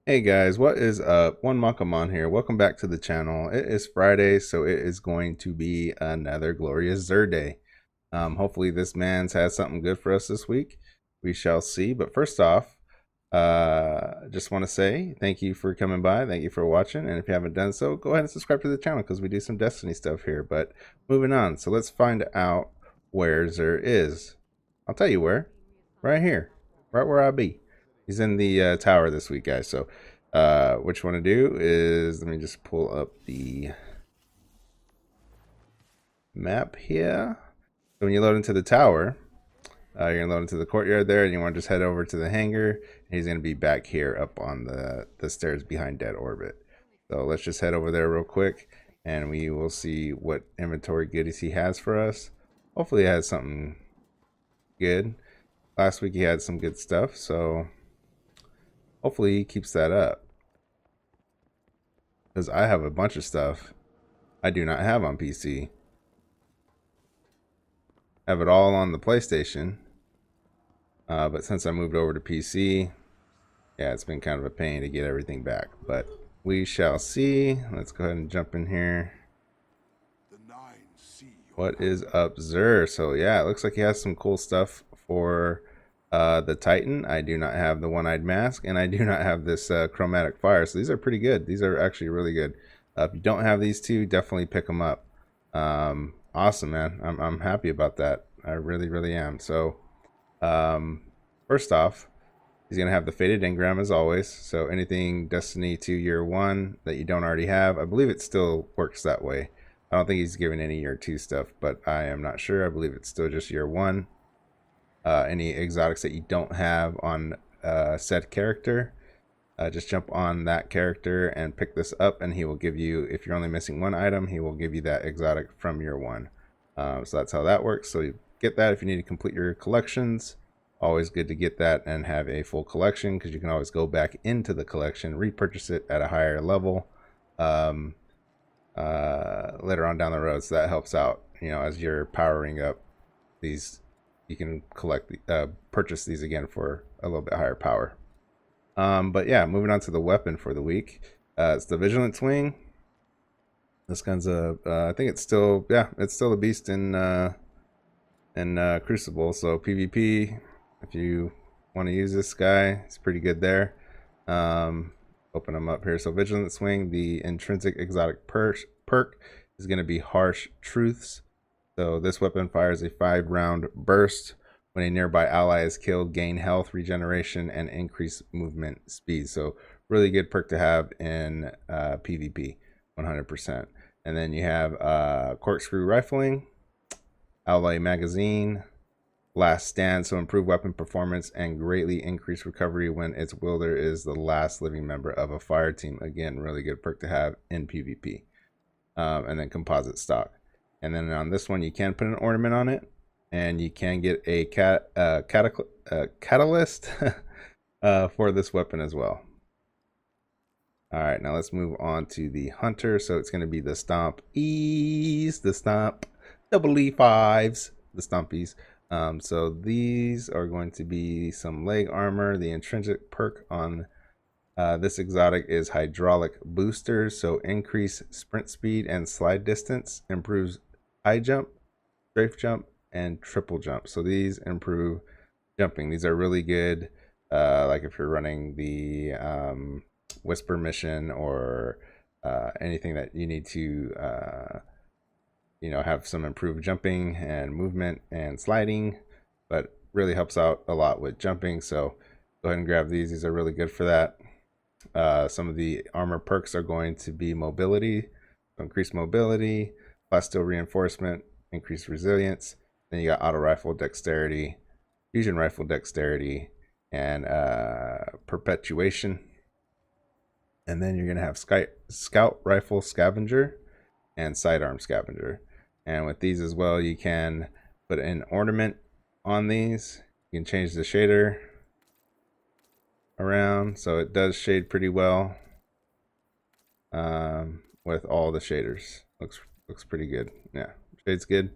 Hey guys, what is up? One Makamon here. Welcome back to the channel. It is Friday, so it is going to be another glorious Zer day. Hopefully this man's has something good for us this week. We shall see. But first off, just want to say thank you for coming by. Thank you for watching. And if you haven't done so, go ahead and subscribe to the channel because we do some Destiny stuff here. But moving on, so let's find out where Zer is. I'll tell you where. Right here. Right where I be. He's in the tower this week, guys. So what you want to do is, let me just pull up the map here. So when you load into the tower, you're going to load into the courtyard there, and you want to just head over to the hangar. And he's going to be back here up on the stairs behind Dead Orbit. So let's just head over there real quick, and we will see what inventory goodies he has for us. Hopefully he has something good. Last week he had some good stuff, so hopefully he keeps that up. Because I have a bunch of stuff I do not have on PC. I have it all on the PlayStation. But since I moved over to PC, yeah, it's been kind of a pain to get everything back. But we shall see. Let's go ahead and jump in here. What is up, Zer? So yeah, it looks like he has some cool stuff for the Titan. I do not have the one-eyed mask, and I do not have this chromatic fire. So these are pretty good. These are actually really good. If you don't have these two, definitely pick them up. Awesome, man. I'm happy about that. I really am. So first off, he's gonna have the faded engram as always. So anything Destiny 2 Year 1 that you don't already have, I believe it still works that way. I don't think he's giving any Year 2 stuff, but I am not sure. I believe it's still just Year 1. Any exotics that you don't have on said character, just jump on that character and pick this up, and he will give you, if you're only missing one item, he will give you that exotic from Year 1. So that's how that works. So you get that if you need to complete your collections. Always good to get that and have a full collection, because you can always go back into the collection, repurchase it at a higher level later on down the road. So that helps out, you know, as you're powering up these. You can purchase these again for a little bit higher power. But yeah, moving on to the weapon for the week. It's the Vigilance wing. This gun's I think it's still, yeah, it's still a beast in Crucible. So PvP, if you want to use this guy, it's pretty good there. Open them up here. So Vigilance wing, the intrinsic exotic perk is going to be Harsh Truths. So this weapon fires a 5-round burst. When a nearby ally is killed, gain health, regeneration, and increase movement speed. So really good perk to have in PvP, 100%. And then you have corkscrew rifling, ally magazine, last stand, so improve weapon performance and greatly increase recovery when its wielder is the last living member of a fire team. Again, really good perk to have in PvP. And then composite stock. And then on this one, you can put an ornament on it, and you can get a catalyst for this weapon as well. All right, now let's move on to the hunter. So it's going to be the Stomp E's, the Stomp double E5s, the Stompies. So these are going to be some leg armor. The intrinsic perk on this exotic is hydraulic boosters, so increase sprint speed and slide distance, improves high jump, strafe jump, and triple jump. So these improve jumping. These are really good, like if you're running the Whisper mission or anything that you need to, you know, have some improved jumping and movement and sliding, but really helps out a lot with jumping. So go ahead and grab these. These are really good for that. Some of the armor perks are going to be mobility, so increase mobility, plasteel reinforcement, increased resilience. Then you got auto rifle dexterity, fusion rifle dexterity, and perpetuation. And then you're going to have scout rifle scavenger and sidearm scavenger. And with these as well, you can put an ornament on these. You can change the shader around, so it does shade pretty well with all the shaders. Looks pretty good. Yeah, shades good.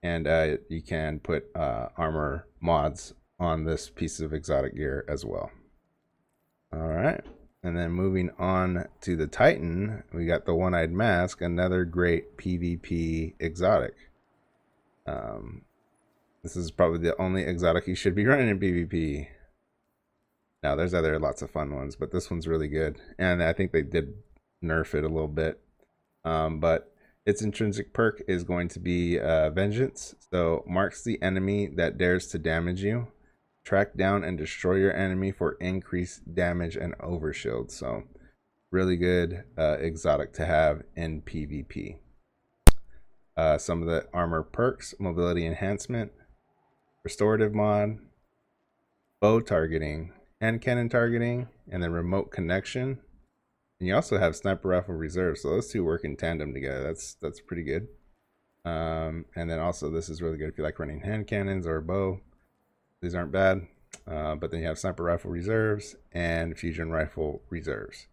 And you can put armor mods on this piece of exotic gear as well. All right, And then moving on to the Titan, we got the One-Eyed Mask, another great PvP exotic. This is probably the only exotic you should be running in PvP. Now, there's lots of fun ones, but this one's really good. And I think they did nerf it a little bit. But its intrinsic perk is going to be Vengeance. So, marks the enemy that dares to damage you. Track down and destroy your enemy for increased damage and overshield. So, really good exotic to have in PvP. Some of the armor perks: mobility enhancement, restorative mod, bow targeting, hand cannon targeting, and then remote connection. And you also have sniper rifle reserve, so those two work in tandem together. That's pretty good. And then also this is really good if you like running hand cannons or a bow. These aren't bad. But then you have sniper rifle reserves and fusion rifle reserves.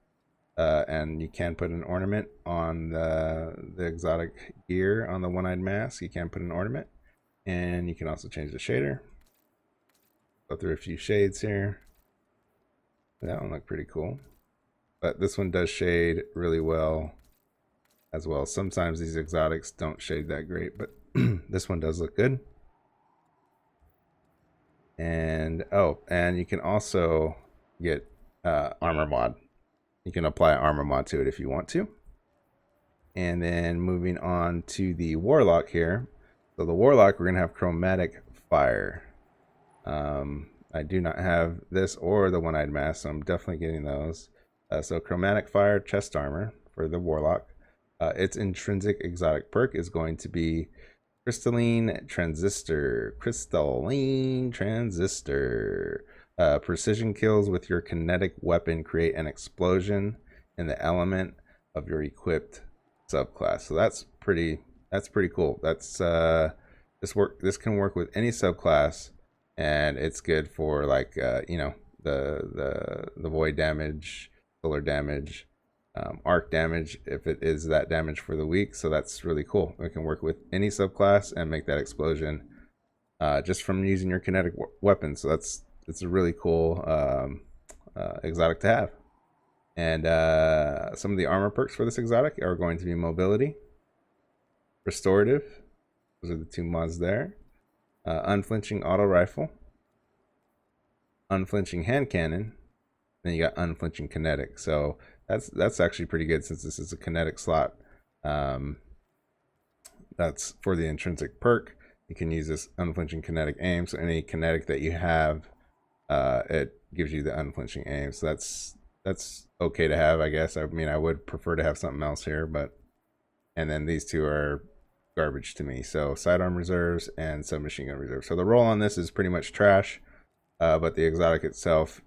And you can put an ornament on the exotic gear on the One-Eyed Mask. You can put an ornament. And you can also change the shader. Go through a few shades here. That one looked pretty cool. But this one does shade really well as well. Sometimes these exotics don't shade that great, but this one does look good. And and you can also get armor mod. You can apply armor mod to it if you want to. And then moving on to the Warlock here. So the Warlock, we're going to have Chromatic Fire. I do not have this or the One-Eyed Mask, so I'm definitely getting those. So Chromatic Fire chest armor for the Warlock. Its intrinsic exotic perk is going to be Crystalline Transistor. Crystalline Transistor. Precision kills with your kinetic weapon create an explosion in the element of your equipped subclass. So that's pretty cool. That's this can work with any subclass, and it's good for like the void damage, solar damage, arc damage if it is that damage for the week. So that's really cool. It can work with any subclass and make that explosion just from using your kinetic weapon. So it's a really cool exotic to have. And some of the armor perks for this exotic are going to be mobility, restorative. Those are the two mods there. Unflinching auto rifle, unflinching hand cannon, then you got unflinching kinetic. So that's actually pretty good since this is a kinetic slot. That's for the intrinsic perk. You can use this unflinching kinetic aim. So any kinetic that you have, it gives you the unflinching aim. So that's okay to have, I guess. I mean, I would prefer to have something else here, but and then these two are garbage to me. So sidearm reserves and submachine gun reserves. So the roll on this is pretty much trash, but the exotic itself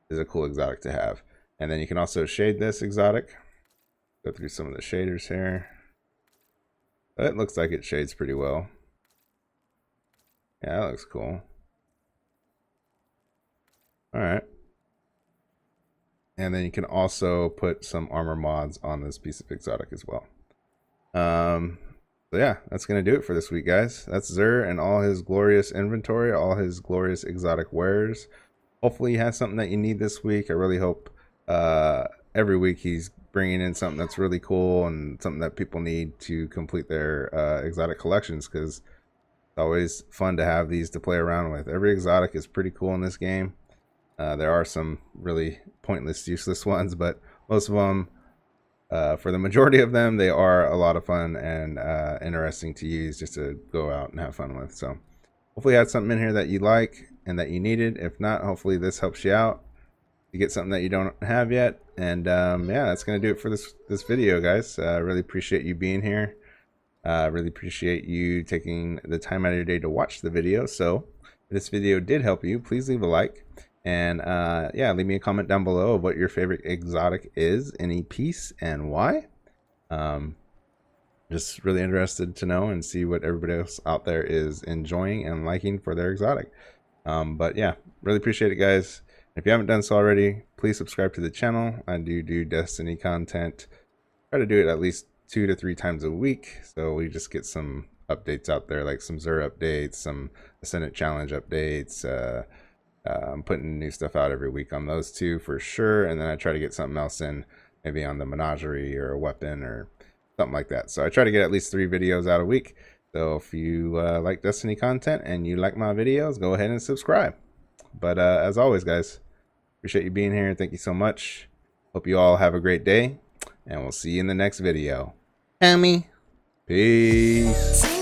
is a cool exotic to have. And then you can also shade this exotic. Go through some of the shaders here. But it looks like it shades pretty well. Yeah, that looks cool. All right. And then you can also put some armor mods on this piece of exotic as well. So yeah, that's going to do it for this week, guys. That's Xur and all his glorious inventory, all his glorious exotic wares. Hopefully he has something that you need this week. I really hope every week he's bringing in something that's really cool and something that people need to complete their exotic collections, because it's always fun to have these to play around with. Every exotic is pretty cool in this game. There are some really pointless, useless ones, but most of them, for the majority of them, they are a lot of fun and interesting to use just to go out and have fun with. So hopefully you had something in here that you like and that you needed. If not, hopefully this helps you out to get something that you don't have yet. And yeah, that's going to do it for this video, guys. I really appreciate you being here. Really appreciate you taking the time out of your day to watch the video. So if this video did help you, please leave a like. And yeah, leave me a comment down below of what your favorite exotic is, any piece, and why. Just really interested to know and see what everybody else out there is enjoying and liking for their exotic. But yeah, really appreciate it, guys. If you haven't done so already, please subscribe to the channel. I do Destiny content. Try to do it at least 2 to 3 times a week, so we just get some updates out there, like some Xur updates, some Ascendant Challenge updates, I'm putting new stuff out every week on those two for sure, and then I try to get something else in, maybe on the menagerie or a weapon or something like that. So I try to get at least 3 videos out a week. So if you like Destiny content and you like my videos, go ahead and subscribe. But as always, guys, appreciate you being here. Thank you so much. Hope you all have a great day, and we'll see you in the next video. Hammy. Peace.